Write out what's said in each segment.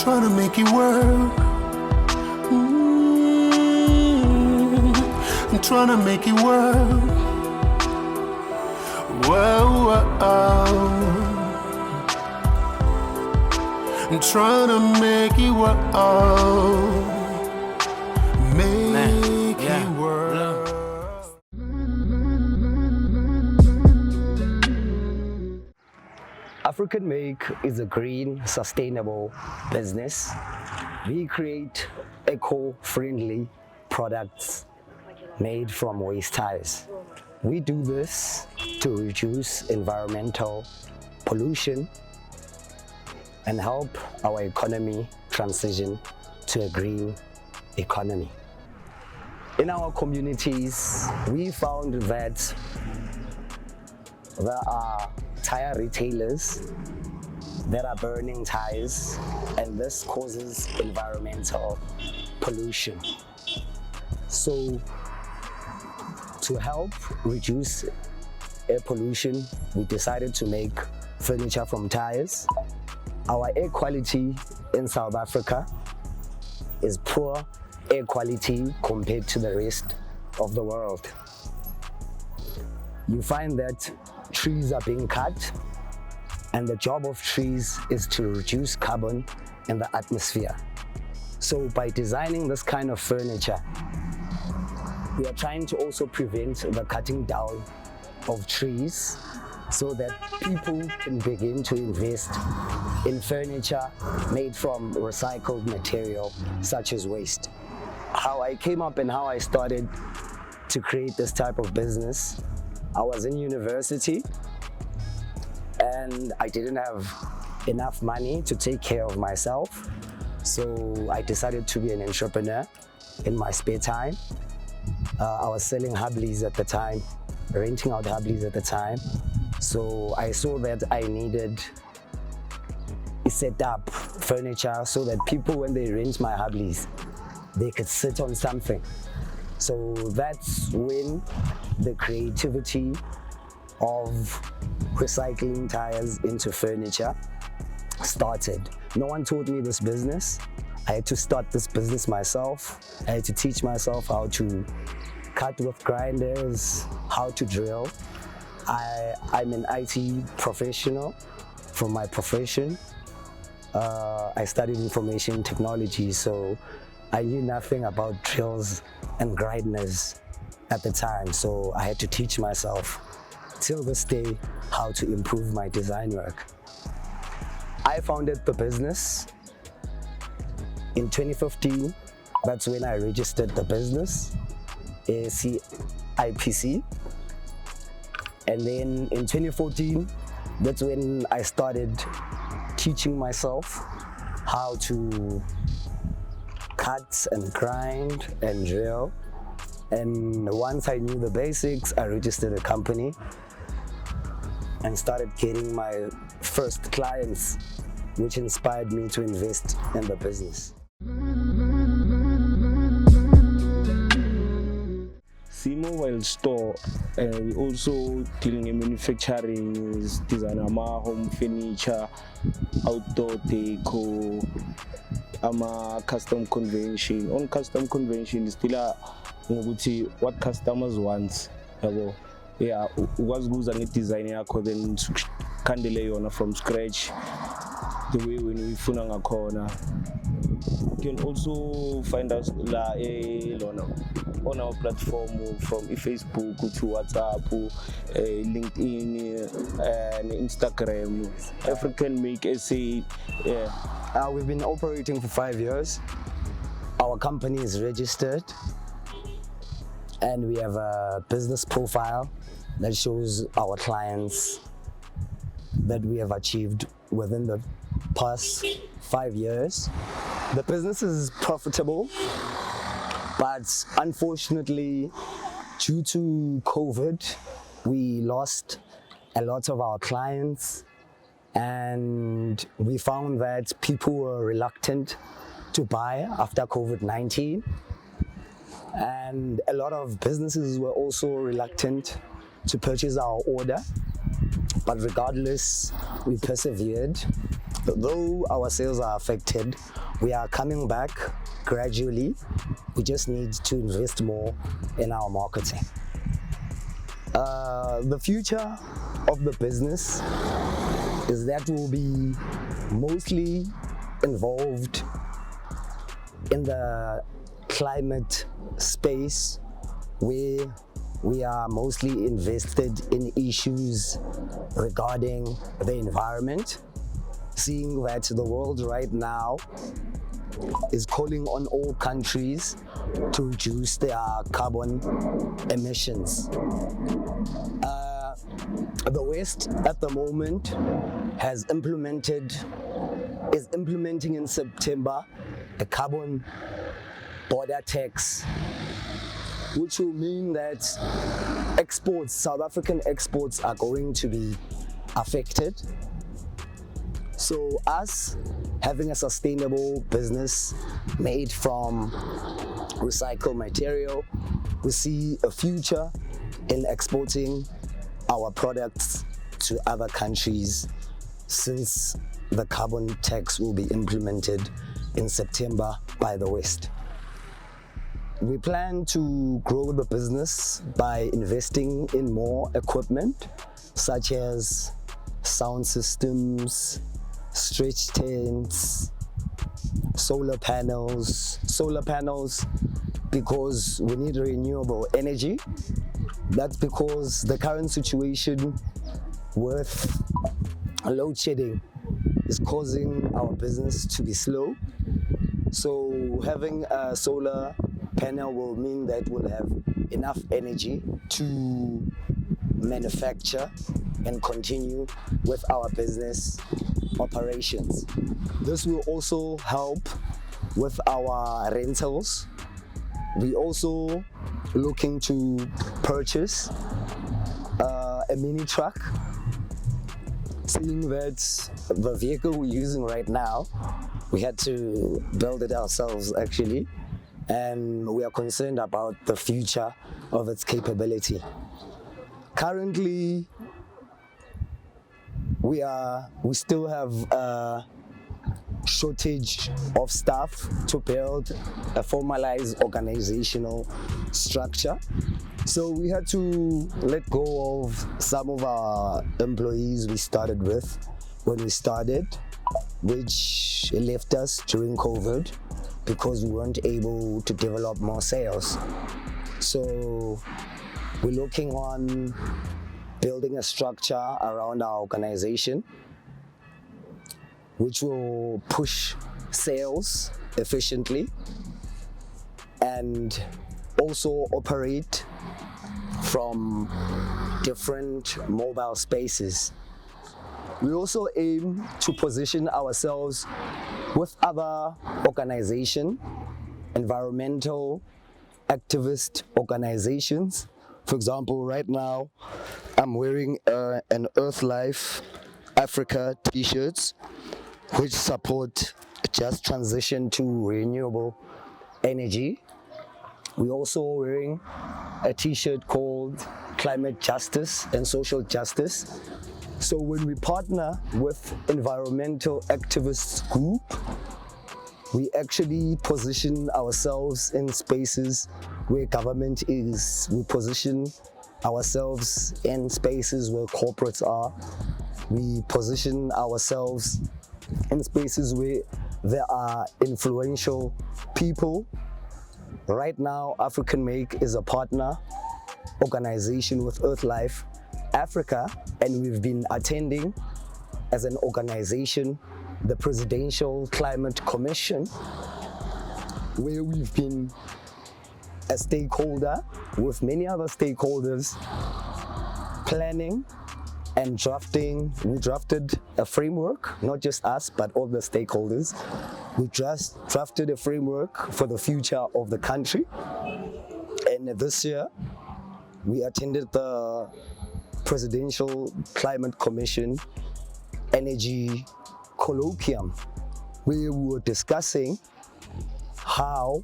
trying to make it work. I'm trying to make it work. Whoa, I'm trying to make it work. Make it work. African Make is a green, sustainable business. We create eco-friendly products made from waste tires. We do this to reduce environmental pollution and help our economy transition to a green economy. In our communities, we found that there are tire retailers that are burning tires, and this causes environmental pollution. So, to help reduce air pollution, we decided to make furniture from tires. Our air quality in South Africa is poor air quality compared to the rest of the world. You find that trees are being cut, and the job of trees is to reduce carbon in the atmosphere. So by designing this kind of furniture, we are trying to also prevent the cutting down of trees so that people can begin to invest in furniture made from recycled material such as waste. How I came up and how I started to create this type of business, I was in university and I didn't have enough money to take care of myself. So I decided to be an entrepreneur in my spare time. I was selling hubblies at the time, renting out hubblies at the time. So I saw that I needed a setup furniture so that people, when they rent my hubblies, they could sit on something. So that's when the creativity of recycling tires into furniture started. No one taught me this business. I had to start this business myself. I had to teach myself how to cut with grinders, how to drill. I'm an IT professional from my profession. I studied information technology, so I knew nothing about drills and grinders at the time, so I had to teach myself till this day how to improve my design work. I founded the business in 2015. That's when I registered the business, IPC. And then in 2014, that's when I started teaching myself how to cut and grind and drill. And once I knew the basics, I registered a company and started getting my first clients, which inspired me to invest in the business. Mobile store, we also dealing in manufacturing, is designer home furniture, outdoor deco, custom convention. On custom convention is still what customers want. Yeah, was good and design then candle from scratch. The way when we funang a corner. You can also find us on our platform from Facebook to WhatsApp, LinkedIn, and Instagram. African Make SA. Yeah. We've been operating for 5 years. Our company is registered, and we have a business profile that shows our clients that we have achieved within the past 5 years. The business is profitable, but unfortunately, due to COVID, we lost a lot of our clients, and we found that people were reluctant to buy after COVID-19. And a lot of businesses were also reluctant to purchase our order. But regardless, we persevered Though our sales are affected, we are coming back gradually. We just need to invest more in our marketing. The future of the business is that we'll be mostly involved in the climate space, where we are mostly invested in issues regarding the environment, seeing that the world right now is calling on all countries to reduce their carbon emissions. The West at the moment is implementing in September a carbon border tax, which will mean that South African exports are going to be affected. So us having a sustainable business made from recycled material, we see a future in exporting our products to other countries, since the carbon tax will be implemented in September by the West. We plan to grow the business by investing in more equipment, such as sound systems, stretch tents, solar panels because we need renewable energy. That's because the current situation with load shedding is causing our business to be slow. So having a solar panel will mean that we'll have enough energy to manufacture and continue with our business operations. This will also help with our rentals. We also looking to purchase a mini truck, seeing that the vehicle we're using right now, we had to build it ourselves actually, and we are concerned about the future of its capability. Currently, we still have a shortage of staff to build a formalized organizational structure. So we had to let go of some of our employees we started with when we started, which left us during COVID because we weren't able to develop more sales. So we're looking on building a structure around our organization which will push sales efficiently and also operate from different mobile spaces. We also aim to position ourselves with other organizations, environmental activist organizations. For example, right now I'm wearing an Earth Life Africa t-shirts which support just transition to renewable energy. We're also wearing a t-shirt called Climate Justice and Social Justice. So when we partner with environmental activists group, we actually position ourselves in spaces where government is. We position ourselves in spaces where corporates are. We position ourselves in spaces where there are influential people. Right now, African Make is a partner organization with Earth Life Africa, and we've been attending as an organization the Presidential Climate Commission, where we've been a stakeholder with many other stakeholders planning and drafting. We drafted a framework, not just us, but all the stakeholders. We just drafted a framework for the future of the country. And this year, we attended the Presidential Climate Commission Energy Colloquium, where we were discussing how,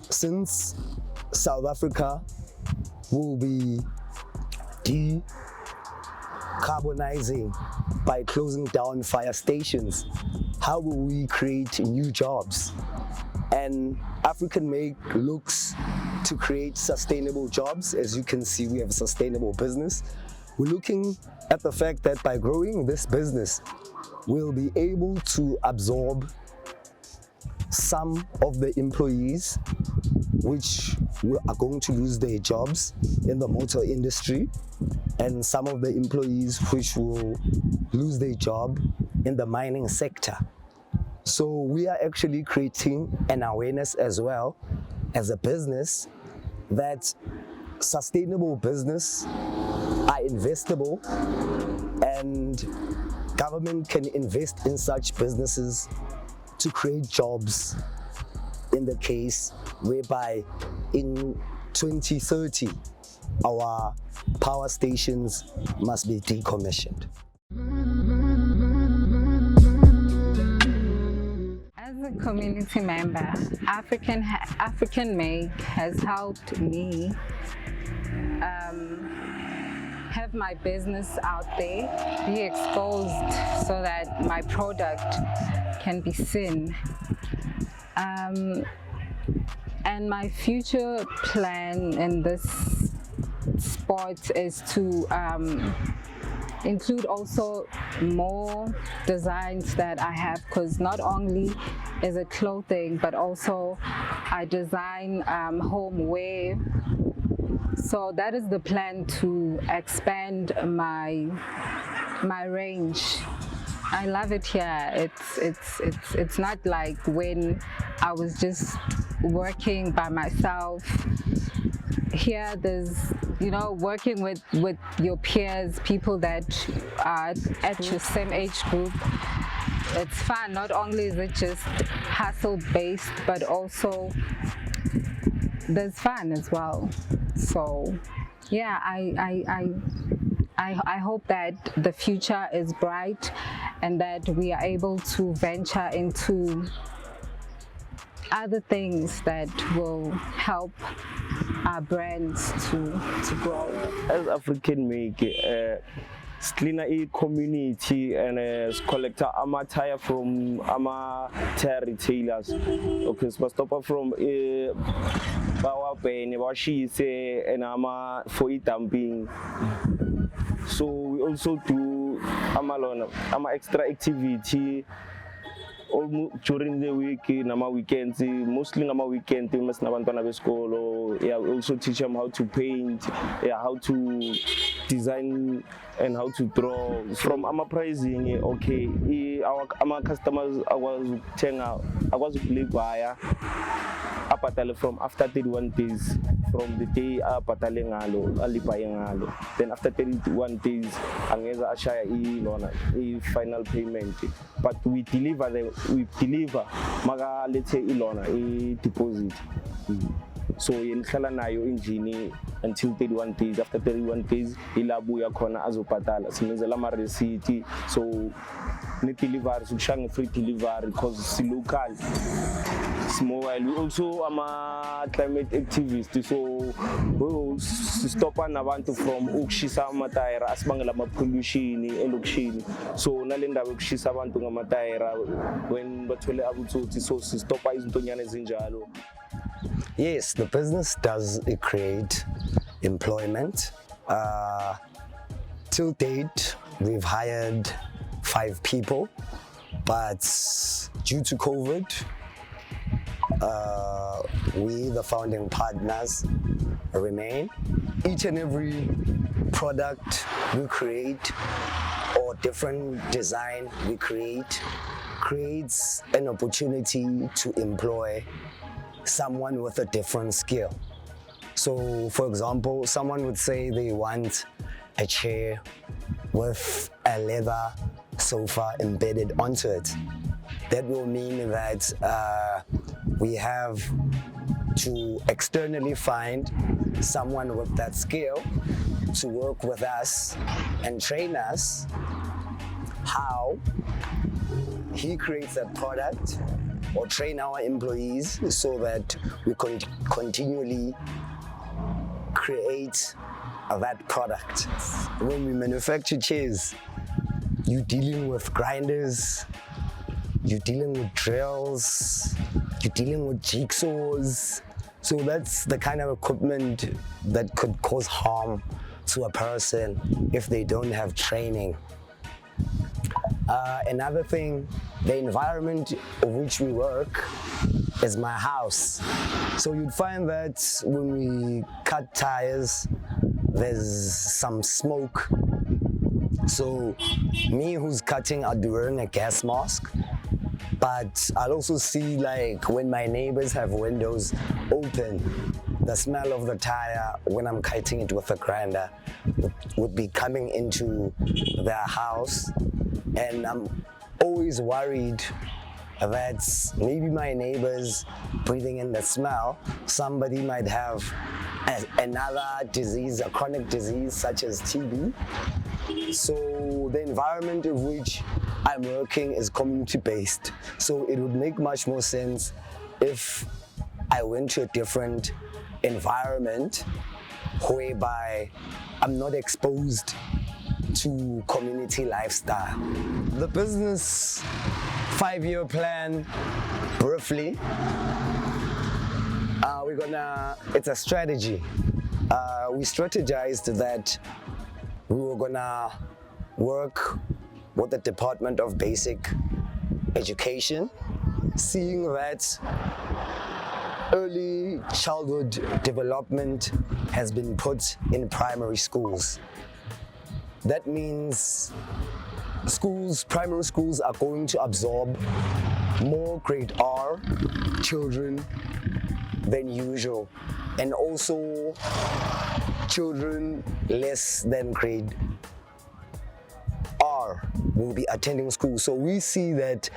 since South Africa will be decarbonizing by closing down fire stations? How will we create new jobs? And African Make looks to create sustainable jobs. As you can see, we have a sustainable business. We're looking at the fact that by growing this business, we'll be able to absorb some of the employees which are going to lose their jobs in the motor industry, and some of the employees which will lose their job in the mining sector. So we are actually creating an awareness as well as a business that sustainable business are investable, and government can invest in such businesses to create jobs, in the case whereby in 2030 our power stations must be decommissioned. As a community member, African Make has helped me have my business out there, be exposed so that my product can be seen. And my future plan in this sport is to include also more designs that I have, because not only is it clothing, but also I design homeware. So that is the plan, to expand my range. I love it here. It's not like when I was just working by myself. Here there's, you know, working with your peers, people that are at your same age group. It's fun. Not only is it just hustle based, but also there's fun as well. So yeah, I hope that the future is bright and that we are able to venture into other things that will help our brands to grow. As African Make, cleaner a community and collector tire from tire retailers. Okay, so stop from Bawa Pen, Washi say, and for it dumping. So we also do extra activity during the week, weekends, mostly weekend, we must school. Yeah, we also teach them how to paint, how to design and how to draw. From pricing, okay, our customers I was play buyer from after 31 days. From the day then after 31 days angeza ashaya I final payment, but we deliver maga let's say I deposit. So yenhlala nayo engine until 31 days. After 31 days ilabuya khona azopatala, simenzela ama receipt. So ne delivery sukushanga free delivery because it's local. Mobile. We also climate activists, so we will stop abantu from ukushisa amatayera asibangela pollution elokishini. So nalendawo ukushisa abantu ngamatayera when bathole abutsotsi, so stop izintonyane ezinjalo. Yes, the business does create employment. Till date, we've hired 5 people, but due to COVID, we, the founding partners, remain. Each and every product we create or different design we create creates an opportunity to employ someone with a different skill. So, for example, someone would say they want a chair with a leather sofa embedded onto it. That will mean that we have to externally find someone with that skill to work with us and train us how he creates that product, or train our employees so that we can continually create that product. When we manufacture chairs, you're dealing with grinders, you're dealing with drills, you're dealing with jigsaws. So that's the kind of equipment that could cause harm to a person if they don't have training. Another thing, the environment of which we work is my house. So you'd find that when we cut tires, there's some smoke. So me who's cutting, I'll be wearing a gas mask. But I'll also see, like, when my neighbors have windows open, the smell of the tire when I'm cutting it with a grinder would be coming into their house. And I'm always worried that maybe my neighbors breathing in the smell, somebody might have another disease, a chronic disease such as TB. So the environment of which I'm working is community-based. So it would make much more sense if I went to a different environment whereby I'm not exposed to community lifestyle. The business 5-year plan, briefly, it's a strategy. We strategized that we were gonna work with the Department of Basic Education, seeing that early childhood development has been put in primary schools. That means primary schools are going to absorb more grade R children than usual, and also children less than grade R will be attending school. So we see that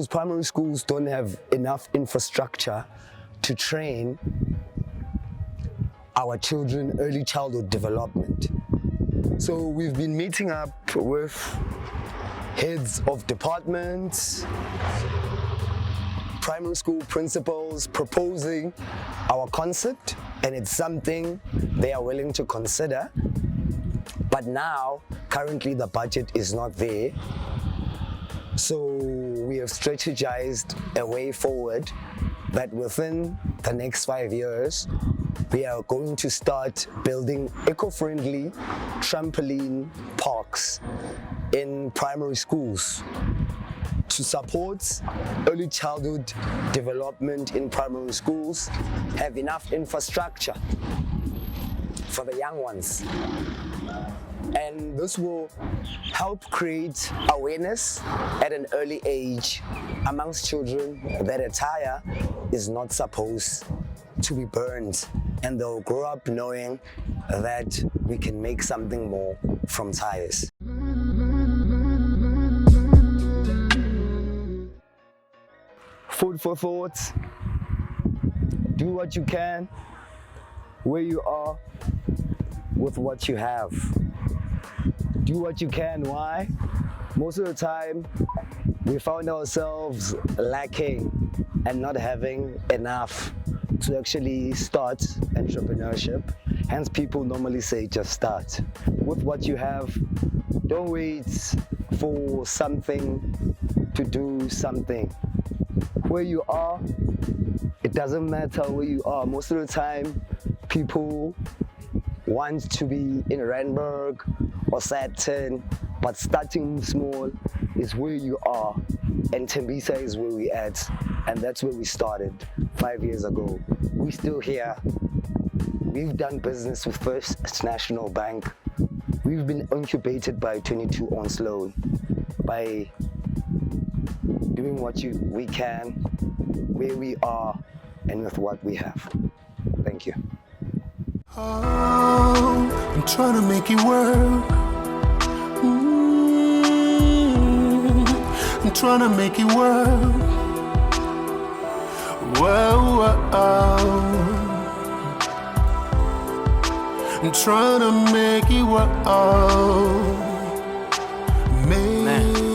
primary schools don't have enough infrastructure to train our children early childhood development. So we've been meeting up with heads of departments, primary school principals, proposing our concept, and it's something they are willing to consider. But now, currently the budget is not there. So we have strategized a way forward that within the next 5 years, we are going to start building eco-friendly trampoline parks in primary schools to support early childhood development in primary schools, have enough infrastructure for the young ones. And this will help create awareness at an early age amongst children that a tire is not supposed to be burned, and they'll grow up knowing that we can make something more from tires. Food for thought. Do what you can, where you are, with what you have. Do what you can. Why? Most of the time, we found ourselves lacking and not having enough to actually start entrepreneurship. Hence, people normally say just start. With what you have, don't wait for something to do something. Where you are, it doesn't matter where you are. Most of the time, people want to be in Randburg or Saturn, but starting small is where you are, and Tembisa is where we at, and that's where we started 5 years ago. We're still here. We've done business with First National Bank. We've been incubated by 22 Onslow by doing what we can, where we are, and with what we have. Thank you. Oh, I'm trying to make it work. I'm trying to make it work. Whoa, whoa. I'm trying to make it work. Make